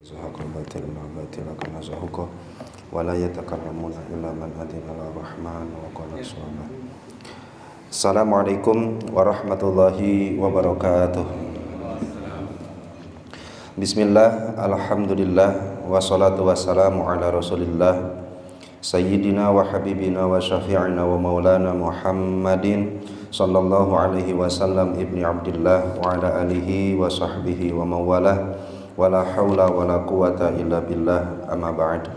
زهق الباطل ما باطل كما زهق ولا يتكلمون إلا من أذن الرحمن وقال صوابا. Assalamualaikum warahmatullahi wabarakatuh. Bismillah, alhamdulillah, wassalatu wassalamu ala rasulillah Sayyidina wa habibina wa syafi'ina wa maulana Muhammadin sallallahu alaihi wasallam ibni abdillah wa ala alihi wa sahbihi wa mawalah wala haula wala quwata illa billah, amma ba'd.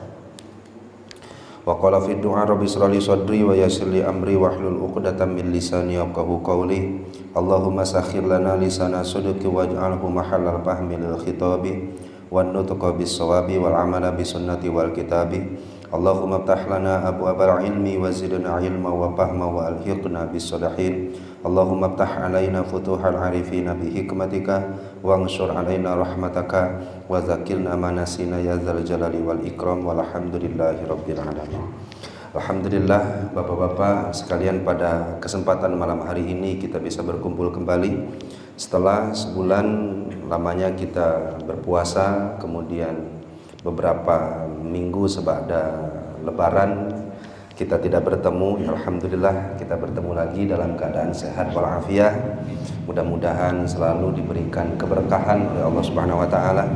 Wa qala fi du'a rabbi shrah li sadri wa yassir li amri wahlul 'uqdatam min lisani yafqahu qawli. Allahumma sakhkhir lana lisana sidqi waj'alhu mahallal fahmi lil khitabi wan nutqa bis shawabi wal amala bis sunnati wal kitabi. Allahumma iftah lana abwabal ilmi wa zidna ilma wa fahma wa alhiqna bis salihin. Allahumma iftah alaina futuhal arifina bi hikmatika wa anshur alaina rahmataka wa zakirna manasina ya dzal jalali wal ikram walhamdulillahi rabbil alamin. Alhamdulillah, Bapak-bapak sekalian, pada kesempatan malam hari ini kita bisa berkumpul kembali setelah sebulan lamanya kita berpuasa, kemudian beberapa minggu sebada lebaran kita tidak bertemu. Alhamdulillah kita bertemu lagi dalam keadaan sehat walafiat. Mudah-mudahan selalu diberikan keberkahan oleh Allah Subhanahu wa taala.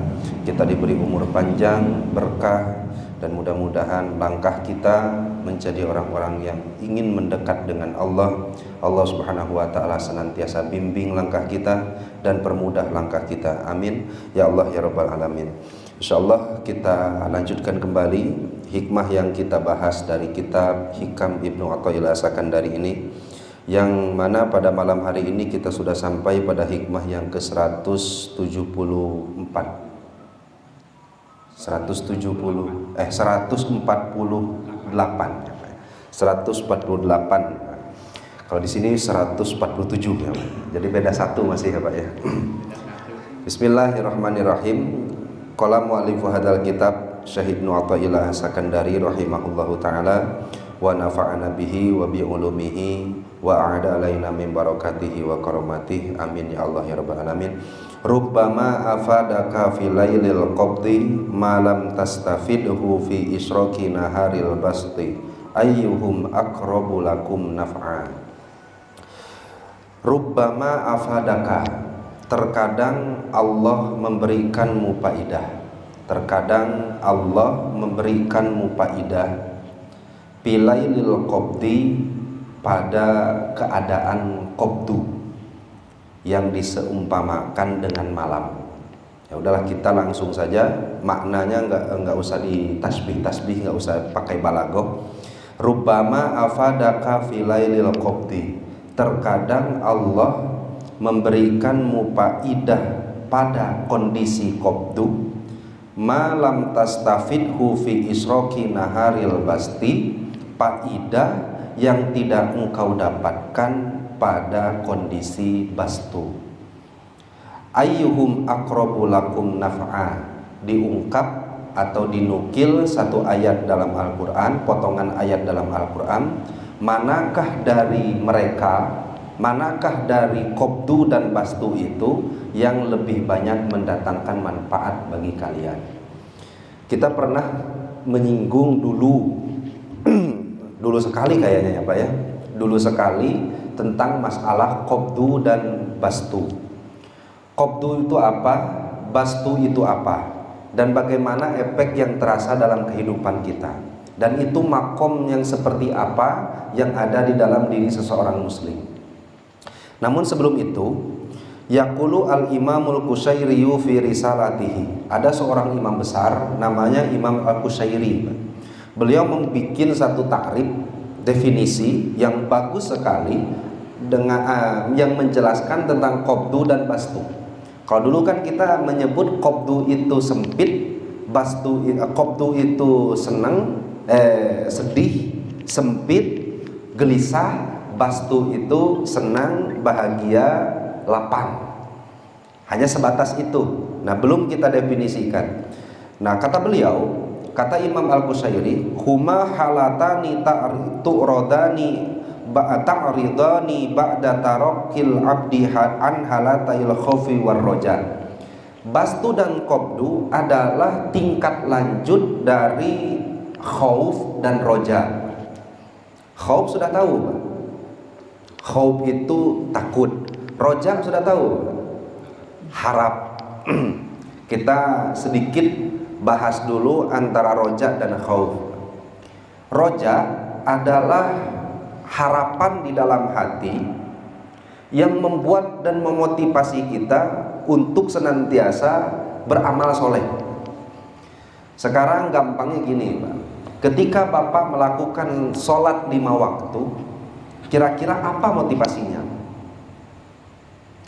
Kita diberi umur panjang, berkah, dan mudah-mudahan langkah kita menjadi orang-orang yang ingin mendekat dengan Allah. Allah Subhanahu wa taala senantiasa bimbing langkah kita dan permudah langkah kita. Amin ya Allah ya rabbal alamin. Insyaallah kita lanjutkan kembali hikmah yang kita bahas dari kitab Hikam Ibnu Athaillah As-Sakandari ini, yang mana pada malam hari ini kita sudah sampai pada hikmah yang ke-148. 148. Kalau di sini 147 ya. Jadi beda satu masih ya Pak ya. Bismillahirrahmanirrahim. Qala mu'allifu hadzal kitab Syekh Ibnu Athaillah As-Sakandari rahimahullahu taala wa nafa'ana bihi wa bi ulumihi wa a'ada alaina min barakatihi wa karamatihi. Amin ya Allah ya rabbal alamin. Rubbama afadaka fi lailil qabdi ma lam tastafidhu fi isyraqi naharil basti ayyuhum aqrabu lakum naf'a. Rubbama afadaka, terkadang Allah memberikanmu faidah. Terkadang Allah memberikanmu faidah bilailil qabdi, pada keadaan qabdu yang diseumpamakan dengan malam. Ya udahlah, kita langsung saja maknanya, enggak usah ditasbih, enggak usah pakai balaghah. Rubbama afadaka bilailil qabdi, terkadang Allah memberikanmu faidah pada kondisi qabdu, malam tastafidhu fi isroki naharil basti, faidah yang tidak engkau dapatkan pada kondisi bastu. Ayyuhum aqrabu lakum naf'a, diungkap atau dinukil satu ayat dalam Al-Quran, potongan ayat dalam Al-Quran. Manakah dari mereka, manakah dari qabdu dan bastu itu yang lebih banyak mendatangkan manfaat bagi kalian? Kita pernah menyinggung dulu sekali kayaknya ya Pak ya, dulu sekali tentang masalah qabdu dan bastu. Qabdu itu apa, bastu itu apa, dan bagaimana efek yang terasa dalam kehidupan kita, dan itu makom yang seperti apa yang ada di dalam diri seseorang muslim. Namun sebelum itu, yaqulu al-imamul Qushairi fi risalatihi, ada seorang imam besar namanya Imam Al-Qushairi. Beliau membuat satu takrib, definisi yang bagus sekali dengan yang menjelaskan tentang qabdu dan bastu. Kalau dulu kan kita menyebut qabdu itu sempit, qabdu itu senang, sedih, sempit, gelisah. Bastu itu senang, bahagia, lapang. Hanya sebatas itu. Nah, belum kita definisikan. Nah, kata beliau, kata Imam Al-Qushairi, huma halatani ta'ridani ba'da tarakkil abdi an halatail khaufi war roja. Bastu dan qabdu adalah tingkat lanjut dari khauf dan roja. Khauf sudah tahu, Pak. Khauf itu takut. Roja sudah tahu, harap. Kita sedikit bahas dulu antara roja dan khauf. Roja adalah harapan di dalam hati yang membuat dan memotivasi kita untuk senantiasa beramal soleh. Sekarang gampangnya gini, Pak. Ketika Bapak melakukan sholat 5 waktu, kira-kira apa motivasinya?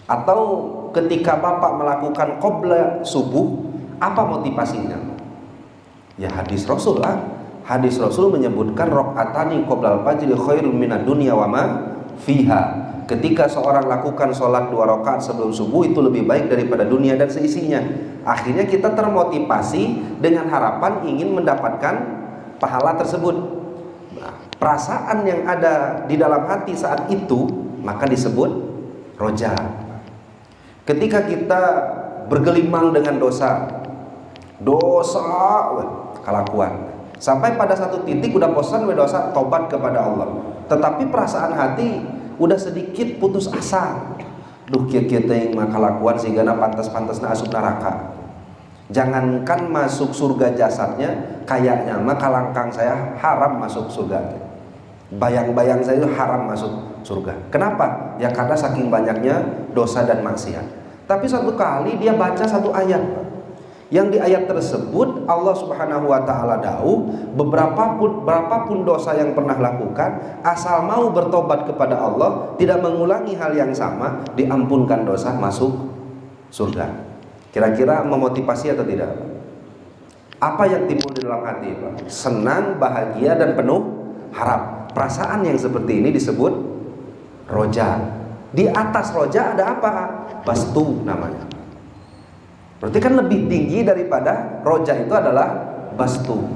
Atau ketika Bapak melakukan qobla subuh, apa motivasinya? Ya hadis Rasul lah. Hadis Rasul menyebutkan rakaatani qoblal fajri khairun minad dunya wa ma fiha. Ketika seorang lakukan sholat 2 rakaat sebelum subuh, itu lebih baik daripada dunia dan seisinya. Akhirnya kita termotivasi dengan harapan ingin mendapatkan pahala tersebut. Nah, perasaan yang ada di dalam hati saat itu maka disebut roja. Ketika kita bergelimang dengan dosa kelakuan, sampai pada satu titik udah bosan dosa, tobat kepada Allah, tetapi perasaan hati udah sedikit putus asa. Duh kieu-kieu teh mah kalakuan sigana pantes-pantesna asup neraka. Jangankan masuk surga jasadnya, kayaknya mah kalangkang saya haram masuk surga. Bayang-bayang saya itu haram masuk surga. Kenapa? Ya karena saking banyaknya dosa dan maksiat. Tapi satu kali dia baca satu ayat, yang di ayat tersebut Allah Subhanahu wa taala dawuh, berapapun dosa yang pernah lakukan, asal mau bertobat kepada Allah, tidak mengulangi hal yang sama, diampunkan dosa, masuk surga. Kira-kira memotivasi atau tidak? Apa yang timbul di dalam hati, Pak? Senang, bahagia dan penuh harap. Perasaan yang seperti ini disebut roja. Di atas roja ada apa? Bastu namanya. Berarti kan lebih tinggi daripada roja, itu adalah bastu.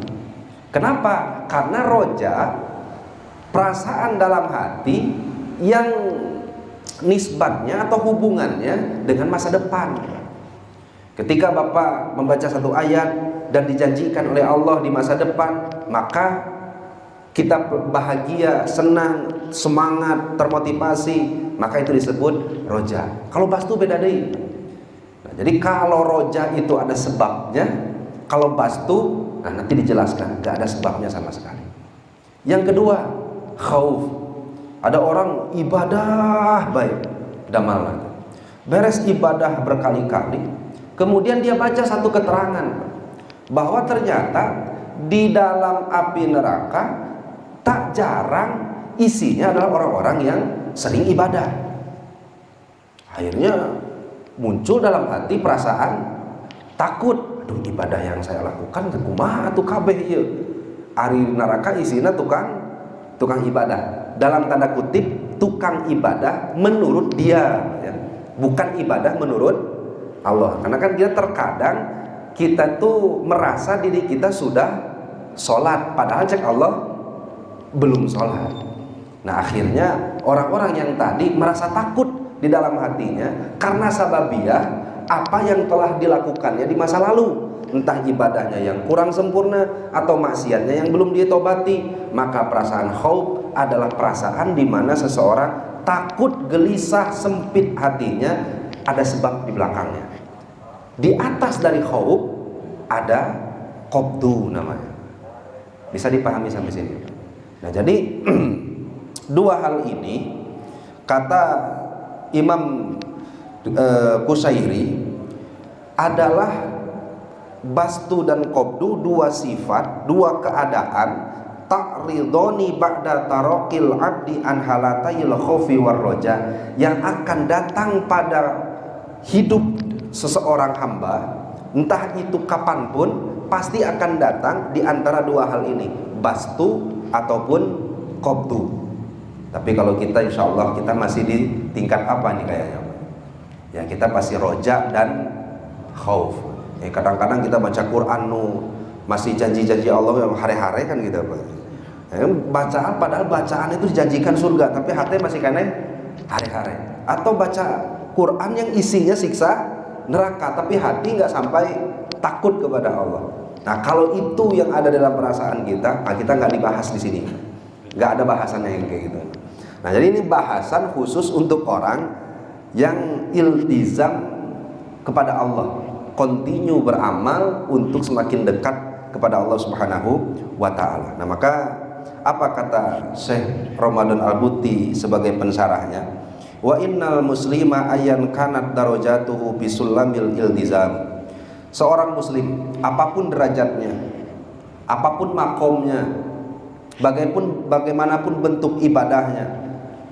Kenapa? Karena roja perasaan dalam hati yang nisbatnya atau hubungannya dengan masa depan. Ketika Bapak membaca satu ayat dan dijanjikan oleh Allah di masa depan, maka kita bahagia, senang, semangat, termotivasi, maka itu disebut roja. Kalau bastu beda deh. Jadi kalau roja itu ada sebabnya, kalau bastu, nah nanti dijelaskan, gak ada sebabnya sama sekali. Yang kedua, khauf. Ada orang ibadah baik, damal, beres ibadah berkali-kali, kemudian dia baca satu keterangan bahwa ternyata di dalam api neraka tak jarang isinya adalah orang-orang yang sering ibadah. Akhirnya muncul dalam hati perasaan takut. Aduh, ibadah yang saya lakukan kumaha atuh kabeh ieu. Ari neraka isina tukang ibadah. Dalam tanda kutip tukang ibadah menurut dia, ya. Bukan ibadah menurut Allah. Karena kan kita terkadang kita tuh merasa diri kita sudah sholat, padahal cek Allah belum sholat. Nah akhirnya orang-orang yang tadi merasa takut di dalam hatinya karena sababiah apa yang telah dilakukannya di masa lalu, entah ibadahnya yang kurang sempurna atau maksiatnya yang belum ditobati. Maka perasaan khauf adalah perasaan di mana seseorang takut, gelisah, sempit hatinya, ada sebab di belakangnya. Di atas dari khauf ada qabdu namanya. Bisa dipahami sampai sini. Nah jadi dua hal ini kata Imam Qusairi adalah bastu dan qabdu, dua sifat, dua keadaan ta'ridoni ba'da taraqil abdi an halatayil khaufi war roja, yang akan datang pada hidup seseorang hamba, entah itu kapanpun, pasti akan datang di antara dua hal ini, bastu ataupun qabdu. Tapi kalau kita insya Allah kita masih di tingkat apa nih kayaknya? Ya kita pasti roja dan khauf. Ya, kadang-kadang kita baca Quran masih janji-janji Allah yang hari-hari kan gitu Pak. Ya, bacaan padahal bacaan itu dijanjikan surga, tapi hati masih kena hari-hari. Atau baca Quran yang isinya siksa neraka, tapi hati nggak sampai takut kepada Allah. Nah kalau itu yang ada dalam perasaan kita, nah kita nggak dibahas di sini, nggak ada bahasannya yang kayak gitu. Nah jadi ini bahasan khusus untuk orang yang iltizam kepada Allah, continue beramal untuk semakin dekat kepada Allah Subhanahu wa Ta'ala. Nah maka apa kata Syekh Ramadan Al-Buti sebagai pensarahnya? Wa innal muslima ayyan kanat darajatuhu bisulamil iltizam. Seorang muslim apapun derajatnya, apapun makomnya, bagaimanapun bentuk ibadahnya,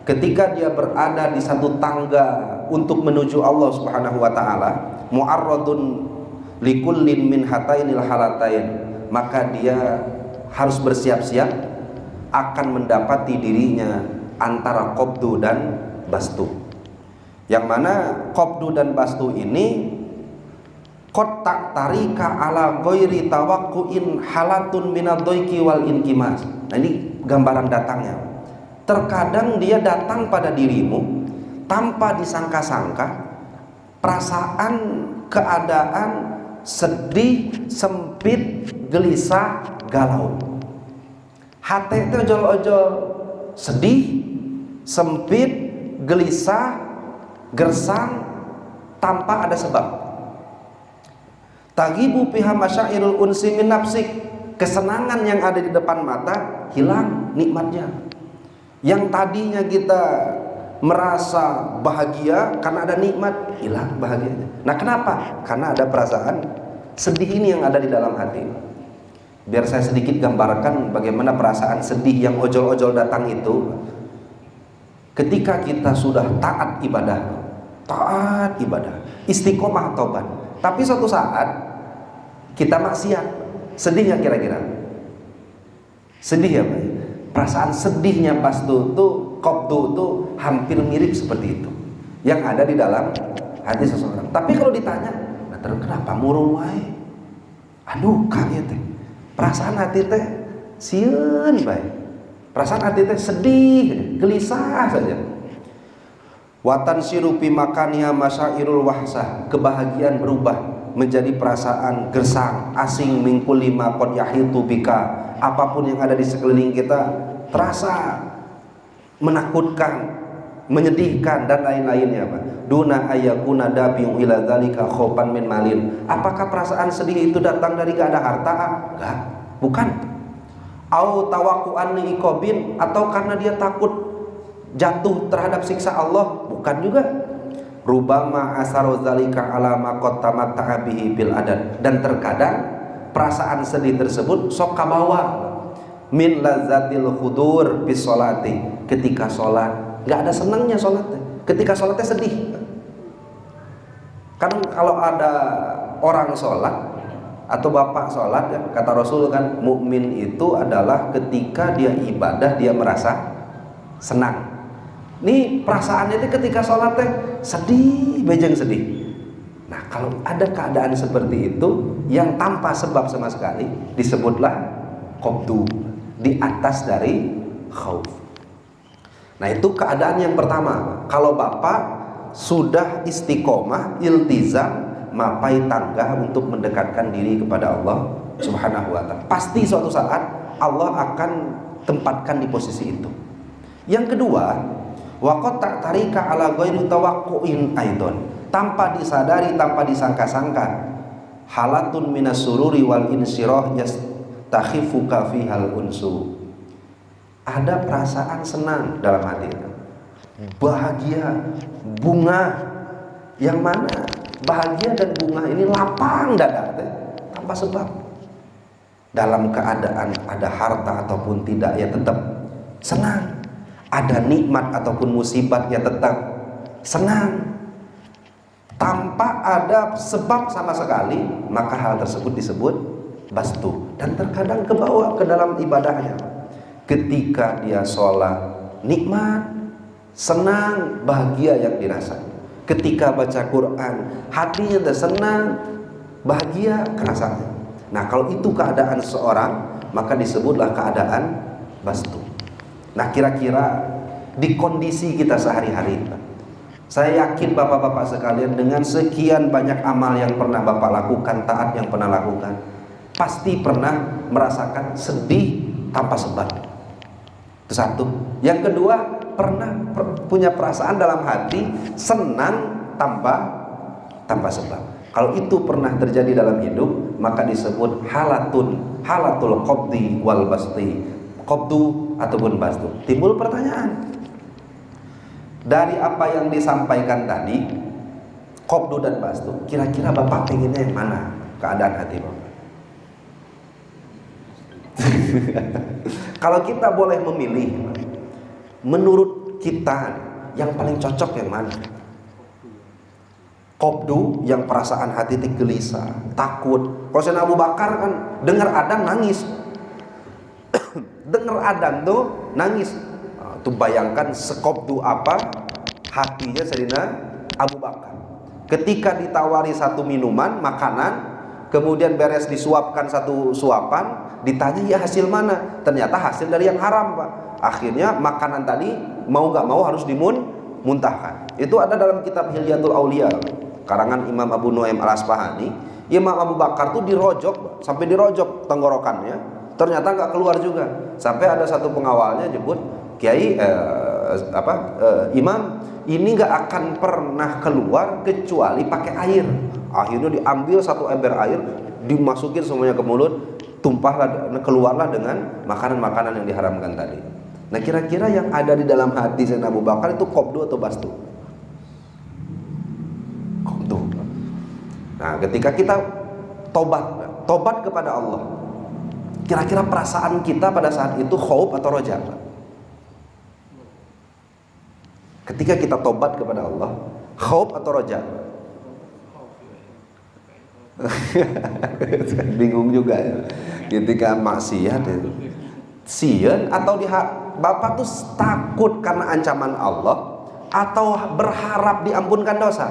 ketika dia berada di satu tangga untuk menuju Allah Subhanahu wa Ta'ala, mu'arradun likullin min hatainil halatain, maka dia harus bersiap-siap akan mendapati dirinya antara qabdu dan bastu. Yang mana qabdu dan bastu ini qad ta'tarika ala ghairi tawaqqu'in halatun minadh-dhaiki wal inkimas. Nah ini gambaran datangnya. Terkadang dia datang pada dirimu tanpa disangka-sangka, perasaan, keadaan sedih, sempit, gelisah, galau. Hati itu ojol-ojol, sedih, sempit, gelisah, gersang tanpa ada sebab. Tagibu piha masyairul unsi min nafsik, kesenangan yang ada di depan mata hilang nikmatnya. Yang tadinya kita merasa bahagia karena ada nikmat, hilang bahagianya. Nah kenapa? Karena ada perasaan sedih ini yang ada di dalam hati. Biar saya sedikit gambarkan bagaimana perasaan sedih yang ojol-ojol datang itu. Ketika kita sudah taat ibadah, istiqomah taubat, tapi suatu saat kita maksiat, sedih nggak kira-kira? Sedih ya Pak? Perasaan sedihnya bastu tuh, qabdu tuh hampir mirip seperti itu yang ada di dalam hati seseorang. Tapi kalau ditanya, nah terus kenapa murung wae? Aduh kaget teh. Perasaan hati teh sieun bae. Perasaan hati teh sedih, gelisah saja. Watan sirupi makaniha masyairul wahsah, kebahagiaan berubah menjadi perasaan gersang, asing mingkul lima qad yahitu bika. Apapun yang ada di sekeliling kita terasa menakutkan, menyedihkan dan lain-lainnya, Pak. Duna ayakuna dabiu ila dzalika khofan min malin. Apakah perasaan sedih itu datang dari gak ada harta? Enggak, bukan. Au tawaqqu'an li iqabin, atau karena dia takut jatuh terhadap siksa Allah? Bukan juga. Rubama asaru dzalika ala ma qad tamatta'a bihi bil adad. Dan terkadang perasaan sedih tersebut sok kabawa min lazzatil khudur bis sholati, ketika sholat nggak ada senangnya sholatnya, ketika sholatnya sedih. Kan kalau ada orang sholat atau bapak sholat, ya, kata Rasul kan mukmin itu adalah ketika dia ibadah dia merasa senang. Nih perasaannya itu ketika sholatnya sedih, bejeng sedih. Nah kalau ada keadaan seperti itu yang tanpa sebab sama sekali, disebutlah qabdu, di atas dari khauf. Nah itu keadaan yang pertama. Kalau bapak sudah istiqomah, iltizam, mapai tangga untuk mendekatkan diri kepada Allah Subhanahu wa Ta'ala, pasti suatu saat Allah akan tempatkan di posisi itu. Yang kedua, waqad ta'tarika ala ghairi tawaqqu'in aidon, tanpa disadari, tanpa disangka-sangka, halatun minas sururi wal insyirah yastakhifuka fihal unsu. Ada perasaan senang dalam hati itu, bahagia, bunga, yang mana bahagia dan bunga ini lapang dada tanpa sebab. Dalam keadaan ada harta ataupun tidak, ya tetap senang. Ada nikmat ataupun musibat, ya tetap senang. Tanpa ada sebab sama sekali, maka hal tersebut disebut bastu. Dan terkadang kebawa ke dalam ibadahnya. Ketika dia sholat, nikmat, senang, bahagia yang dirasa. Ketika baca Quran, hatinya udah senang, bahagia kerasanya. Nah kalau itu keadaan seorang, maka disebutlah keadaan bastu. Nah kira-kira di kondisi kita sehari-hari, Saya yakin bapak-bapak sekalian, dengan sekian banyak amal yang pernah bapak lakukan, taat yang pernah lakukan, pasti pernah merasakan sedih tanpa sebab. Itu satu. Yang kedua, pernah punya perasaan dalam hati senang tanpa sebab. Kalau itu pernah terjadi dalam hidup, maka disebut halatul qabdi wal basti. Qabdu ataupun bastu. Timbul pertanyaan, dari apa yang disampaikan tadi, qabdu dan bastu, kira-kira bapak pengennya yang mana keadaan hati bapak? Kalau kita boleh memilih, menurut kita yang paling cocok yang mana? Qabdu, yang perasaan hati gelisah, takut. Kalau Sayyidina Abu Bakar kan dengar adzan nangis. Dengar adzan tuh nangis. Tuh bayangkan sekobdu apa hatinya Sayyidina Abu Bakar. Ketika ditawari satu minuman, makanan, kemudian beres disuapkan satu suapan, ditanya ya hasil mana? Ternyata hasil dari yang haram, Pak. Akhirnya makanan tadi mau gak mau harus dimuntahkan. Itu ada dalam kitab Hilyatul Aulia, karangan Imam Abu Nuaim Al-Asfahani. Imam Abu Bakar tuh dirojok, Pak. Sampai dirojok tenggorokannya, ternyata gak keluar juga. Sampai ada satu pengawalnya nyebut, Kiai, Imam, ini gak akan pernah keluar kecuali pakai air. Akhirnya diambil satu ember air, dimasukin semuanya ke mulut, tumpahlah, keluarlah dengan makanan-makanan yang diharamkan tadi. Nah, kira-kira yang ada di dalam hati Sayyidina Abu Bakar itu qabdu atau bastu? Qabdu. Nah, ketika kita tobat kepada Allah, kira-kira perasaan kita pada saat itu khauf atau roja? Ketika kita tobat kepada Allah, khauf atau roja? Bingung juga ya. Ketika maksiat itu sieun atau bapak tuh takut karena ancaman Allah atau berharap diampunkan dosa?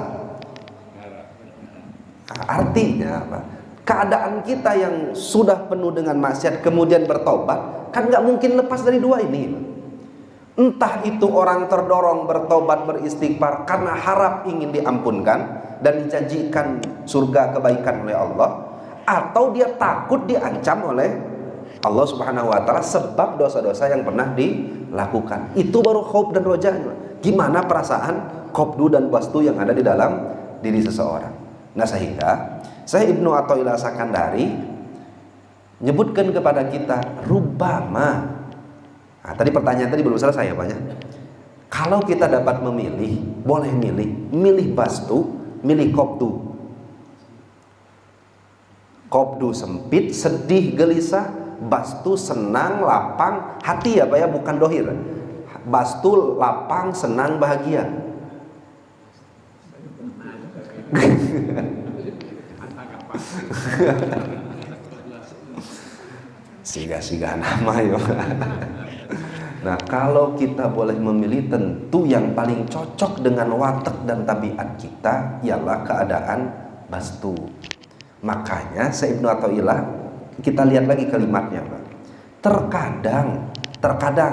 Artinya apa? Keadaan kita yang sudah penuh dengan maksiat kemudian bertobat, kan nggak mungkin lepas dari dua ini. Entah itu orang terdorong bertobat beristighfar karena harap ingin diampunkan dan dijanjikan surga kebaikan oleh Allah, atau dia takut diancam oleh Allah Subhanahu wa taala sebab dosa-dosa yang pernah dilakukan. Itu baru khauf dan rojanya. Gimana perasaan qabdu dan bastu yang ada di dalam diri seseorang. Nah, sehingga saya Ibnu Athaillah Sakandari menyebutkan kepada kita rubbama. Nah, tadi pertanyaan tadi belum selesai ya Pak ya. Kalau kita dapat memilih, boleh milih bastu, milih qabdu. Qabdu sempit, sedih, gelisah, bastu senang, lapang, hati ya Pak ya, bukan dohir. Bastu lapang, senang, bahagia. Siga-siga nama ya. Nah, kalau kita boleh memilih, tentu yang paling cocok dengan watak dan tabiat kita ialah keadaan bastu. Makanya Ibnu Athaillah, kita lihat lagi kalimatnya, Pak. Terkadang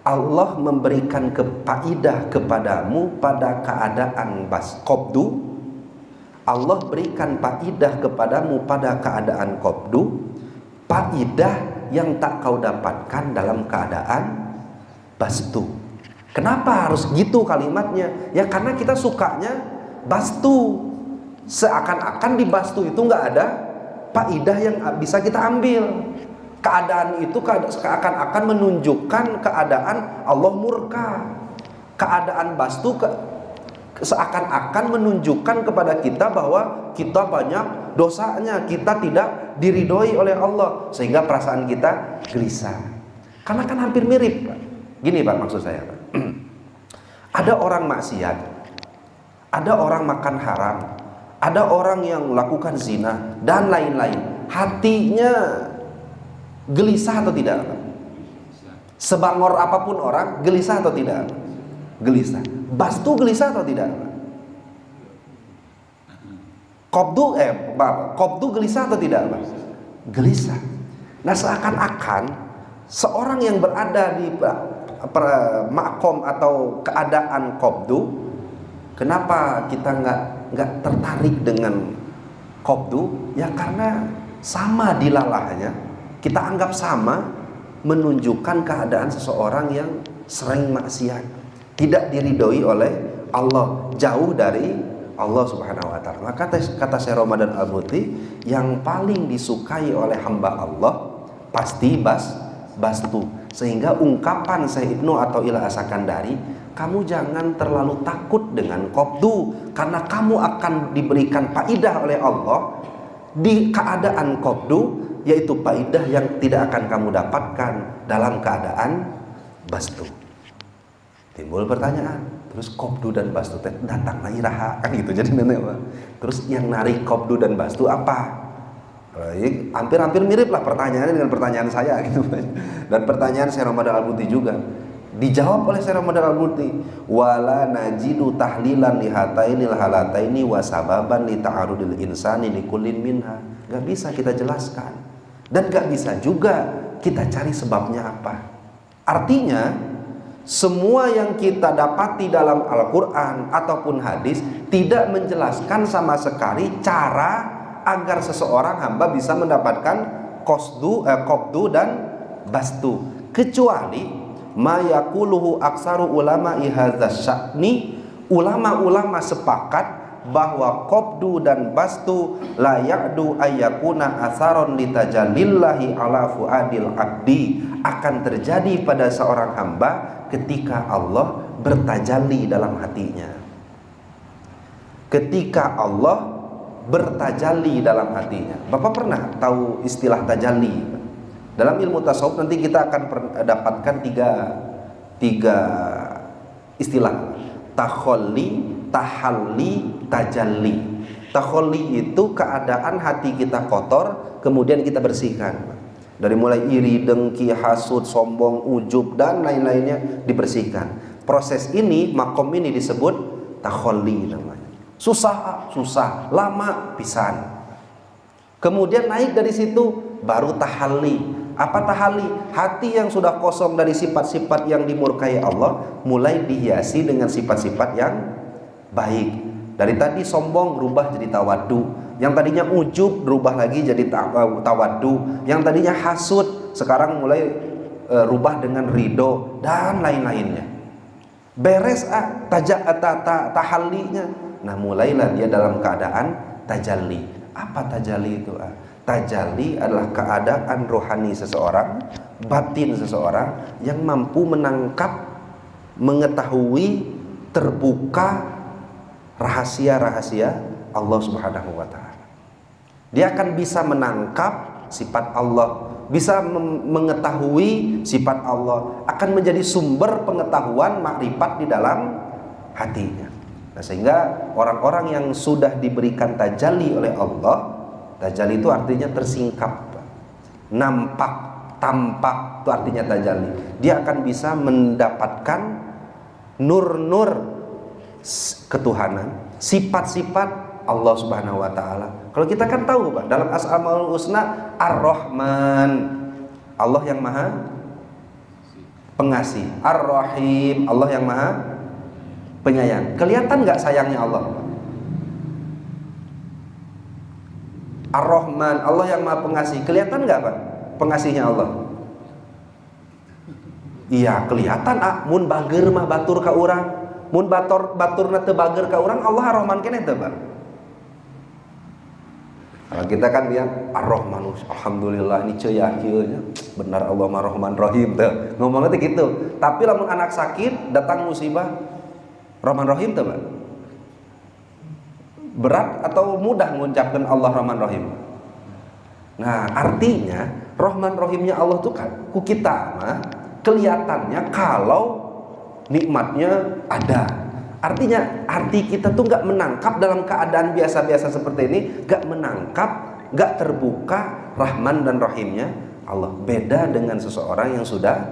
Allah memberikan faidah kepadamu pada keadaan qabdu. Allah berikan faidah kepadamu pada keadaan qabdu, faidah yang tak kau dapatkan dalam keadaan bastu. Kenapa harus gitu kalimatnya? Ya karena kita sukanya bastu. Seakan-akan di bastu itu nggak ada faidah yang bisa kita ambil. Keadaan itu seakan-akan menunjukkan keadaan Allah murka. Keadaan bastu seakan-akan menunjukkan kepada kita bahwa kita banyak dosanya, kita tidak diridhoi oleh Allah, sehingga perasaan kita gelisah. Karena kan hampir mirip, Pak. Gini Pak, maksud saya, Pak. Ada orang maksiat, ada orang makan haram, ada orang yang melakukan zina dan lain-lain. Hatinya gelisah atau tidak, Pak? Sebangor apapun orang, gelisah atau tidak? Gelisah. Bastu gelisah atau tidak? Qabdu gelisah atau tidak? Gelisah. Nah, seakan-akan seorang yang berada di makom atau keadaan qabdu Kenapa kita nggak tertarik dengan qabdu? Ya karena sama dilalahnya, kita anggap sama, menunjukkan keadaan seseorang yang sering maksiat, tidak diridhoi oleh Allah, jauh dari Allah Subhanahu wa taala. Maka kata Syekh Ramadan Al-Muti, yang paling disukai oleh hamba Allah pasti bastu. Sehingga ungkapan Syekh Ibnu atau Ila Asakandari, kamu jangan terlalu takut dengan qabdu, karena kamu akan diberikan faidah oleh Allah di keadaan qabdu, yaitu faidah yang tidak akan kamu dapatkan dalam keadaan bastu. Timbul pertanyaan, terus qabdu dan bastu datang lagi raha kan gitu. Jadi nenek, terus yang narik qabdu dan bastu apa? Hampir-hampir mirip lah pertanyaannya dengan pertanyaan saya gitu. Dan pertanyaan Syekh Ramadan Al-Muti juga dijawab oleh Syekh Ramadan Al-Muti, wala najidu tahlilan lihatainil halataini wa sababan li ta'arudil insani likullin minha. Gak bisa kita jelaskan, dan gak bisa juga kita cari sebabnya apa. Artinya semua yang kita dapati dalam Al-Quran ataupun hadis tidak menjelaskan sama sekali cara agar seseorang hamba bisa mendapatkan qabdu dan bastu, kecuali ma yaquluhu aksaru ulama ihadza sya'ni. Ulama-ulama sepakat bahwa qabdu dan bastu la ya'du ayyakuna atharon litajallillahi ala fuadil abdi, akan terjadi pada seorang hamba ketika Allah bertajalli dalam hatinya. Ketika Allah bertajalli dalam hatinya. Bapak pernah tahu istilah tajalli? Dalam ilmu tasawuf nanti kita akan dapatkan tiga istilah: takholli, tahalli, tajalli. Takholli itu keadaan hati kita kotor, kemudian kita bersihkan. Dari mulai iri, dengki, hasud, sombong, ujub, dan lain-lainnya dibersihkan. Proses ini, makom ini disebut takholli namanya. Susah, lama pisan. Kemudian naik dari situ baru tahalli. Apa tahalli? Hati yang sudah kosong dari sifat-sifat yang dimurkai Allah mulai dihiasi dengan sifat-sifat yang baik. Dari tadi sombong berubah jadi tawaddu, yang tadinya ujub berubah lagi jadi tawaddu, yang tadinya hasud sekarang mulai rubah dengan ridho, dan lain-lainnya. Beres tahallinya. Nah, mulailah dia dalam keadaan tajalli. Apa tajalli itu? Tajalli adalah keadaan rohani seseorang, batin seseorang yang mampu menangkap, mengetahui, terbuka rahasia-rahasia Allah Subhanahu wa taala. Dia akan bisa menangkap sifat Allah, bisa mengetahui sifat Allah, akan menjadi sumber pengetahuan makrifat di dalam hatinya. Nah, sehingga orang-orang yang sudah diberikan tajalli oleh Allah, tajalli itu artinya tersingkap, nampak, tampak, itu artinya tajalli. Dia akan bisa mendapatkan nur-nur ketuhanan, sifat-sifat Allah Subhanahu wa taala. Kalau kita kan tahu, Pak, dalam Asmaul Husna Ar-Rahman, Allah yang Maha Pengasih, Ar-Rahim, Allah yang Maha Penyayang. Kelihatan nggak sayangnya Allah? Ar-Rahman, Allah yang Maha Pengasih. Kelihatan nggak, Pak, pengasihnya Allah? Iya, kelihatan. Mun bager mah batur ka urang, mun baturna teu bager ka urang, Allah Ar-Rahman keneh teu, Pak? Kalau kita kan lihat Ar-Rahman, alhamdulillah ini ceuyah kieu nya. Benar Allah Mah Rahman Rahim teu. Ngomongna teh gitu. Tapi lamun anak sakit, datang musibah, Rahman Rahim tuh, Pak? Berat atau mudah mengucapkan Allah Rahman Rahim? Nah, artinya Rahman Rahimnya Allah tuh kan ku kita mah kelihatannya kalau nikmatnya ada. Artinya arti kita tuh nggak menangkap dalam keadaan biasa-biasa seperti ini, nggak menangkap, nggak terbuka Rahman dan Rahimnya Allah. Beda dengan seseorang yang sudah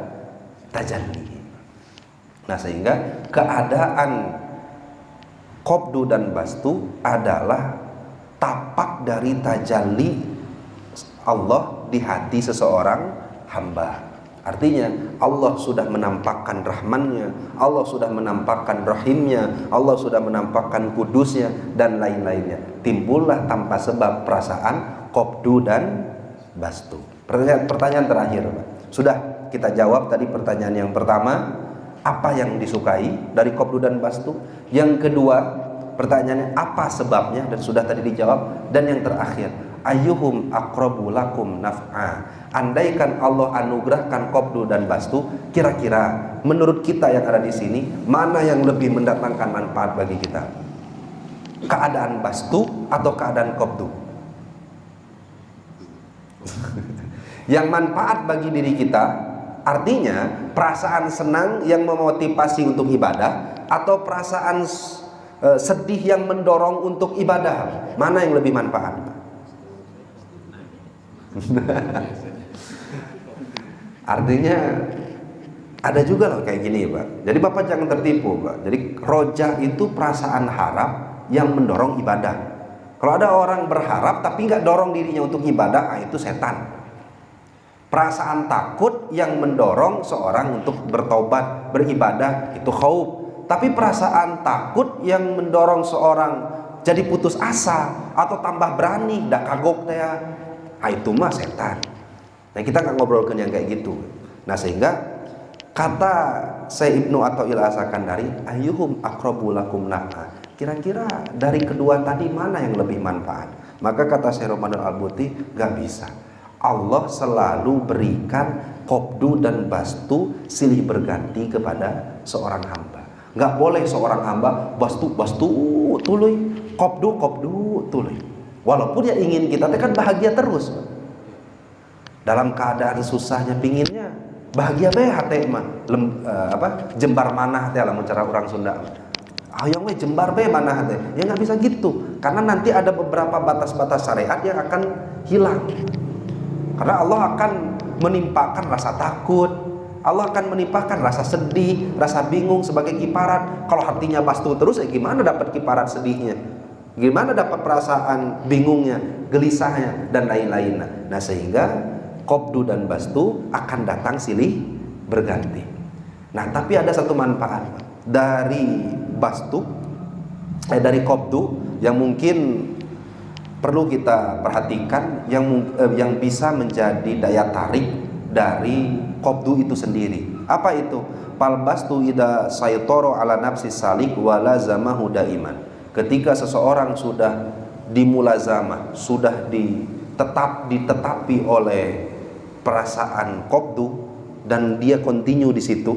tajalli. Nah, sehingga keadaan qabdu dan bastu adalah tapak dari tajalli Allah di hati seseorang hamba. Artinya Allah sudah menampakkan rahmannya, Allah sudah menampakkan rahimnya, Allah sudah menampakkan kudusnya dan lain-lainnya. Timbullah tanpa sebab perasaan qabdu dan bastu. Pertanyaan terakhir, Pak. Sudah kita jawab tadi pertanyaan yang pertama, apa yang disukai dari qabdu dan bastu. Yang kedua, pertanyaannya apa sebabnya, dan sudah tadi dijawab. Dan yang terakhir, ayyuhum aqrabu lakum naf'a. Andaikan Allah anugerahkan qabdu dan bastu, kira-kira menurut kita yang ada di sini, mana yang lebih mendatangkan manfaat bagi kita? Keadaan bastu atau keadaan qabdu? Yang manfaat bagi diri kita, artinya perasaan senang yang memotivasi untuk ibadah, atau perasaan sedih yang mendorong untuk ibadah? Mana yang lebih manfaat? Artinya ada juga loh kayak gini, Pak. Jadi Bapak jangan tertipu, Pak. Jadi roja itu perasaan harap yang mendorong ibadah. Kalau ada orang berharap tapi nggak dorong dirinya untuk ibadah, itu setan. Perasaan takut yang mendorong seorang untuk bertobat, beribadah, itu khauf. Tapi perasaan takut yang mendorong seorang jadi putus asa atau tambah berani, dah kagok ya, itu mah setan. Nah, kita nggak ngobrolkan yang kayak gitu. Nah, sehingga kata Syekh Ibnu Athaillah As-Sakandari, ayyuhum aqrabu lakum naf'a. Kira-kira dari kedua tadi mana yang lebih manfaat? Maka kata Syekh Ramadan Al-Buti, nggak bisa. Allah selalu berikan qabdu dan bastu silih berganti kepada seorang hamba. Nggak boleh seorang hamba bastu tuluy, qabdu tuluy. Walaupun yang ingin kita kan bahagia terus. Dalam keadaan susahnya pinginnya bahagia be hate mah jembar manah teh lamun cara orang Sunda. Hayang we jembar be manah teh. Ya nggak bisa gitu. Karena nanti ada beberapa batas-batas syariat yang akan hilang. Karena Allah akan menimpakan rasa takut, Allah akan menimpakan rasa sedih, rasa bingung sebagai kiparat. Kalau hatinya bastu terus, gimana dapat kiparat sedihnya? Gimana dapat perasaan bingungnya, gelisahnya, dan lain-lain. Nah, sehingga qabdu dan bastu akan datang silih berganti. Nah, tapi ada satu manfaat dari bastu, dari qabdu yang mungkin perlu kita perhatikan, yang bisa menjadi daya tarik dari qabdu itu sendiri. Apa itu? Fal bastu idza saytara ala nafsi salik wa lazamahu daiman. Ketika seseorang sudah dimulazamah, sudah ditetapi oleh perasaan qabdu dan dia continue di situ,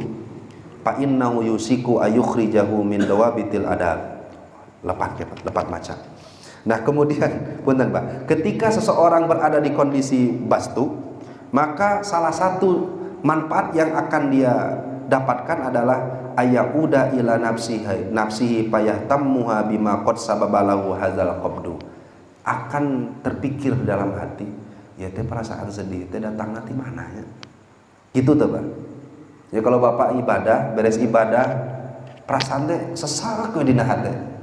fa innahu yusiku ayukhrijahu min dawabitil adab. Lepat maca. Nah, kemudian punten Pak, ketika seseorang berada di kondisi bastu, maka salah satu manfaat yang akan dia dapatkan adalah ayaquda ila nafsihi payahtammuha bima qad sababalahu hadzal qabdu. Akan terpikir dalam hati, ya teh perasaan sedih teh datang nanti mananya. Gitu tuh, Pak. Ya kalau Bapak ibadah, beres ibadah, perasaan teh sesak we dina hati.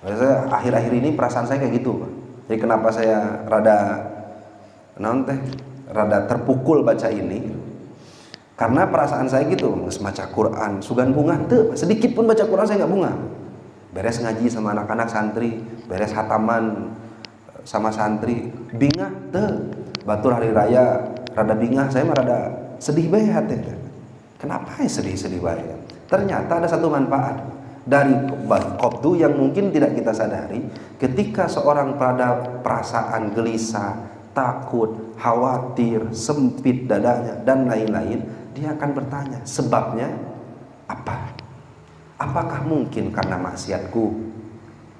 Saya akhir-akhir ini perasaan saya kayak gitu, Pak. Jadi kenapa saya rada terpukul baca ini? Karena perasaan saya gitu, baca Quran, sugan bunga tuh, sedikit pun baca Quran saya nggak bunga. Beres ngaji sama anak-anak santri, beres hataman sama santri, bingah tuh. Batur hari raya, rada bingah, saya mah rada sedih bae hati. Kenapa ya sedih-sedih bae? Ternyata ada satu manfaat dari qabdu yang mungkin tidak kita sadari. Ketika seorang pada perasaan gelisah, takut, khawatir, sempit dadanya dan lain-lain, dia akan bertanya, sebabnya apa? Apakah mungkin karena maksiatku?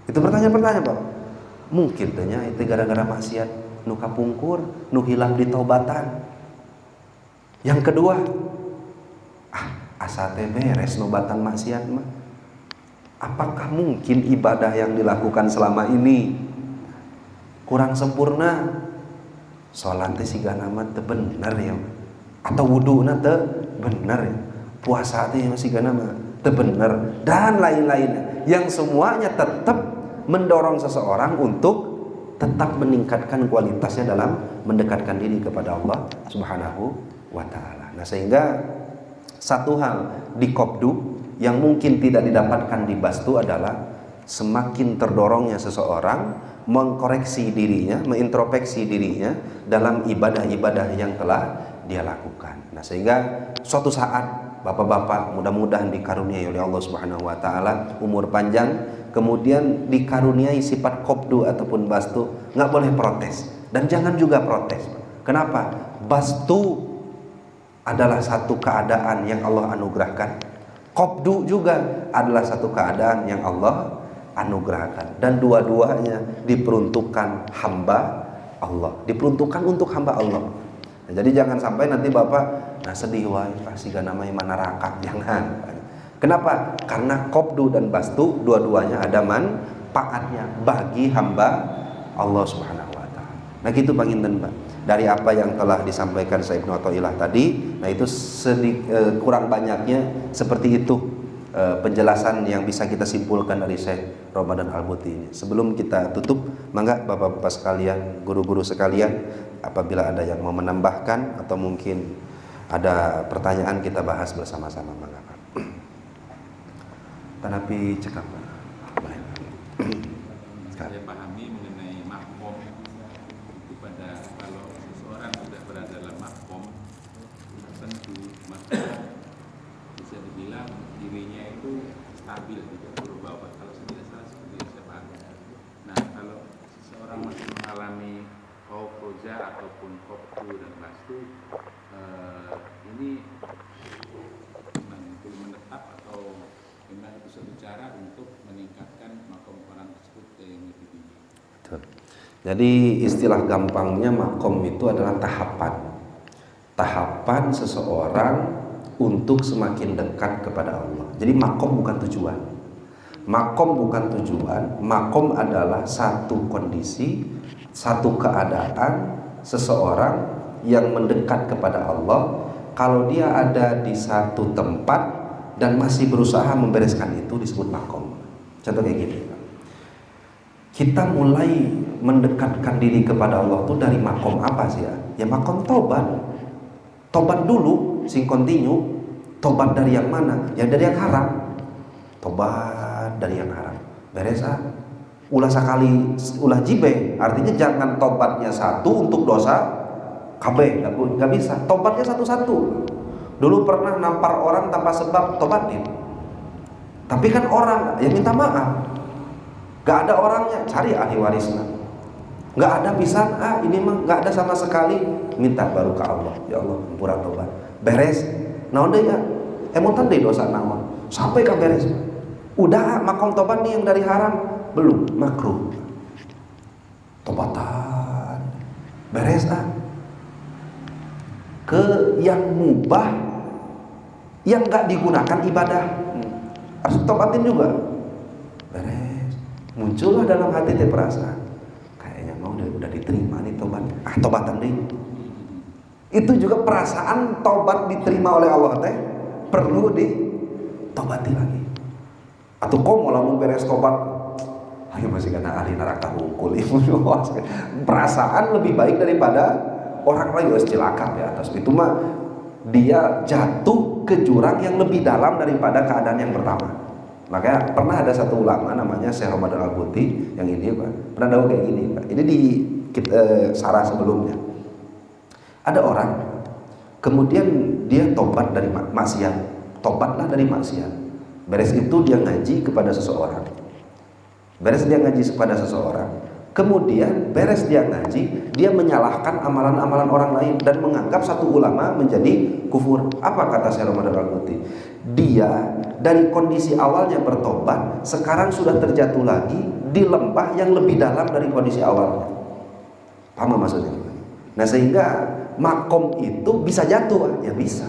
Itu pertanyaan-pertanyaan, Pak. Mungkin tanya itu gara-gara maksiat nu kapungkur, nu hilang di taubatan. Yang kedua, asa teh beres nobatan maksiat mah. Apakah mungkin ibadah yang dilakukan selama ini kurang sempurna? Salat teh sigana mah teu bener ya. Atau wuduna teu bener ya. Puasa teh sigana mah teu bener dan lain-lain. Yang semuanya tetap mendorong seseorang untuk tetap meningkatkan kualitasnya dalam mendekatkan diri kepada Allah Subhanahu wa taala. Nah, sehingga satu hal di kopdu yang mungkin tidak didapatkan di bastu adalah semakin terdorongnya seseorang mengkoreksi dirinya, mengintrospeksi dirinya dalam ibadah-ibadah yang telah dia lakukan. Nah, sehingga suatu saat bapak-bapak mudah-mudahan dikaruniai oleh Allah Subhanahu wa taala umur panjang, kemudian dikaruniai sifat kopdu ataupun bastu, nggak boleh protes dan jangan juga protes. Kenapa? Bastu adalah satu keadaan yang Allah anugerahkan. Kopdu juga adalah satu keadaan yang Allah anugerahkan, dan dua-duanya diperuntukkan hamba Allah, diperuntukkan untuk hamba Allah. Nah, jadi jangan sampai nanti bapak sedih wae pasti gak namanya mana raka, jangan. Kenapa? Karena kopdu dan bastu dua-duanya ada manfaatnya bagi hamba Allah Subhanahu wa taala. Nah, gitu Bang Inten, Pak. Dari apa yang telah disampaikan Syekh Ibnu Athaillah tadi, nah itu kurang banyaknya seperti itu penjelasan yang bisa kita simpulkan dari Syekh Ramadan Al-Buti ini. Sebelum kita tutup, mangga Bapak-bapak sekalian, guru-guru sekalian, apabila ada yang mau menambahkan atau mungkin ada pertanyaan, kita bahas bersama-sama, mangga Pak. Tanapi cekap Pak. Saya pahami mengenai mahkom itu, pada kalau seseorang sudah berada dalam mahkom tertentu, maka bisa dibilang dirinya itu stabil, tidak berubah. Kalau saya tidak salah seperti yang saya pahami. Nah, kalau seseorang masih mengalami khauf roja ataupun koptu dan bastu, ini memang belum menetap atau memang itu satu cara untuk meningkatkan makom orang tersebut ke yang lebih tinggi. Betul. Jadi istilah gampangnya makom itu adalah tahapan seseorang untuk semakin dekat kepada Allah. Jadi makom bukan tujuan. Makom bukan tujuan. Makom adalah satu kondisi, satu keadaan seseorang yang mendekat kepada Allah. Kalau dia ada di satu tempat dan masih berusaha membereskan itu, disebut makom. Contoh kayak gini, kita mulai mendekatkan diri kepada Allah tuh dari makom apa sih ya? Ya makom tobat. Tobat dulu, sing continue. Tobat dari yang mana? Ya dari yang haram. Tobat dari yang haram. Beres ah. Ulah sekali, ulah jibe. Artinya jangan tobatnya satu untuk dosa kabeh, nggak bisa. Tobatnya satu-satu. Dulu pernah nampar orang tanpa sebab, tobatin. Tapi kan orang yang minta maaf, gak ada orangnya, cari ahli warisnya. Gak ada pisan, ini mah gak ada sama sekali, minta baru ke Allah. Ya Allah, ampura tobat. Beres. Nah udah ya, emutan deh dosa nama. Sampai ke beres. Udah makom tobat nih yang dari haram, belum, makruh. Tobatan. Beres ke yang mubah, yang gak digunakan ibadah, harus tobatin juga. Beres. Muncullah dalam hati teh perasaan, kayaknya mau udah diterima nih tobat, tobatan deh. Itu juga perasaan tobat diterima oleh Allah teh perlu ditobati lagi. Atau kok mau lamun beres tobat, ayo masih kena ahli neraka hukul. Perasaan lebih baik daripada orang lain yang celaka di atas. Itu mah dia jatuh ke jurang yang lebih dalam daripada keadaan yang pertama. Makanya pernah ada satu ulama namanya Syekh Ramadan Al-Buti, yang ini Pak, pernah tahu kayak gini Pak. Ini di sarah sebelumnya. Ada orang, kemudian dia tobat dari maksiat, tobatlah dari maksiat. Beres itu dia ngaji kepada seseorang. Beres dia ngaji kepada seseorang. Kemudian beres dia ngaji, dia menyalahkan amalan-amalan orang lain dan menganggap satu ulama menjadi kufur. Apa kata Syekh Ramadan Al-Buti? Dia dari kondisi awalnya bertobat, sekarang sudah terjatuh lagi di lembah yang lebih dalam dari kondisi awalnya. Paham maksudnya? Nah, sehingga makom itu bisa jatuh, ya bisa.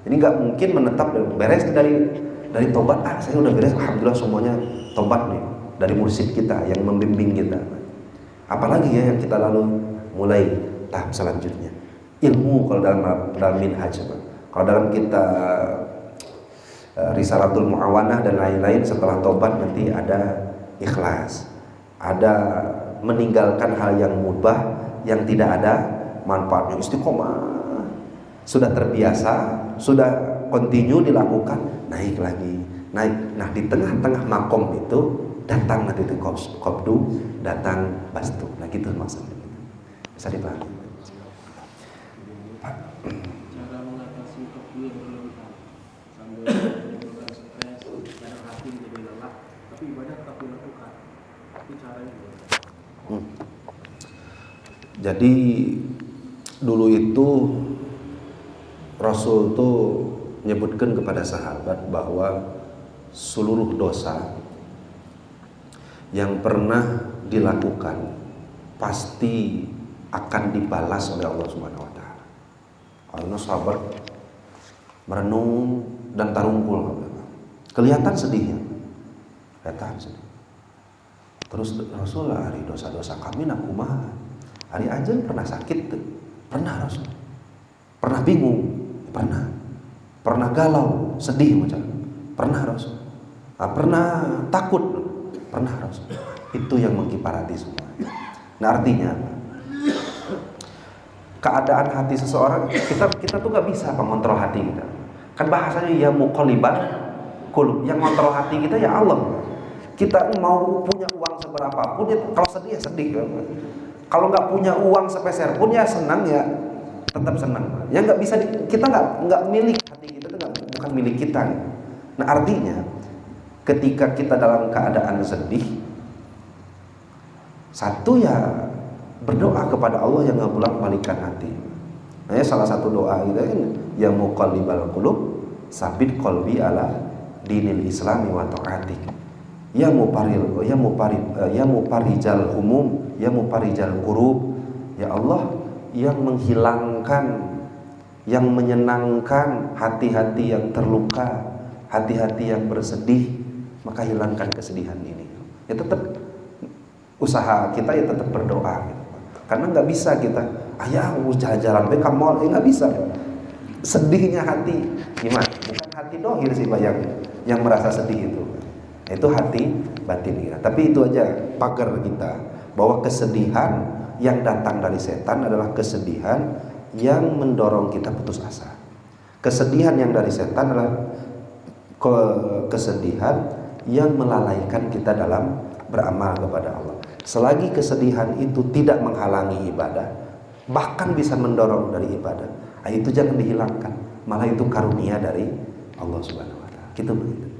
Jadi nggak mungkin menetap beres dari tobat. Saya udah beres, alhamdulillah semuanya tobat nih dari mursyid kita yang membimbing kita. Apalagi ya yang kita lalu mulai tahap selanjutnya, ilmu. Kalau dalam minhaj, kalau dalam kita Risalatul Mu'awanah dan lain-lain, setelah tobat nanti ada ikhlas, ada meninggalkan hal yang mubah yang tidak ada manfaatnya, istiqomah sudah terbiasa, sudah continue dilakukan, naik lagi, naik. Nah di tengah-tengah makom itu datang nanti itu kopdu, datang bastu. Nah gitu maksudnya. Bisa dipahami. Cara mengatasi kopdu yang berlebihan sambil menimbulkan stres, kadang hati menjadi lelah, tapi ibadah tetap dilakukan. Itu caranya gimana? Jadi dulu itu Rasul tuh menyebutkan kepada sahabat bahwa seluruh dosa yang pernah dilakukan pasti akan dibalas oleh Allah Subhanahu wa taala. Karena sahabat merenung dan tarungkul. Kelihatan sedihnya. Kelihatan sedih. Terus Rasulullah, hari dosa-dosa kami nakumaha. Hari ajen pernah sakit tuh. Pernah Rasul. Pernah bingung, pernah. Pernah galau, sedih macam. Pernah Rasul. Pernah takut, pernah Rasul. Itu yang mengkiparati semua. Nah artinya keadaan hati seseorang, kita tuh gak bisa mengontrol hati kita. Kan bahasanya ya muqallibal qulub, yang ngontrol hati kita ya Allah. Kita mau punya uang seberapapun ya, kalau sedih ya sedih. Kalau nggak punya uang sepeser pun ya senang ya tetap senang. Ya nggak bisa kita nggak milik hati kita, itu bukan milik kita. Nah artinya ketika kita dalam keadaan sedih, satu ya berdoa kepada Allah yang ngebulak-balikan hati. Nah, salah satu doa kita kan ya muqallibal qulub sabit qalbi ala dinil islami wa ta'atik. Ya muparijal humum, ya muparijal kurub. Ya Allah yang menghilangkan, yang menyenangkan hati-hati yang terluka, hati-hati yang bersedih, maka hilangkan kesedihan ini. Ya tetap usaha kita ya tetap berdoa gitu. Karena nggak bisa kita ayah jalan-jalan ke mall, nggak bisa. Sedihnya hati gimana? Bukan hati dohir sih yang merasa sedih itu hati batin kita. Tapi itu aja pagar kita bahwa kesedihan yang datang dari setan adalah kesedihan yang mendorong kita putus asa. Kesedihan yang dari setan adalah kesedihan yang melalaikan kita dalam beramal kepada Allah. Selagi kesedihan itu tidak menghalangi ibadah, bahkan bisa mendorong dari ibadah, itu jangan dihilangkan. Malah itu karunia dari Allah Subhanahu wa taala. Gitu begitu.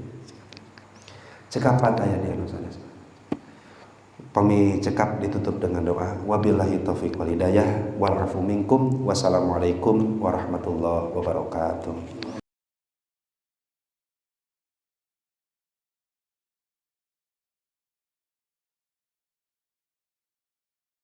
Cekapan ayat dia nusannya. Pami cekap ditutup dengan doa. Wabillahi taufiq wal hidayah wal afu minkum. Wassalamualaikum warahmatullahi wabarakatuh.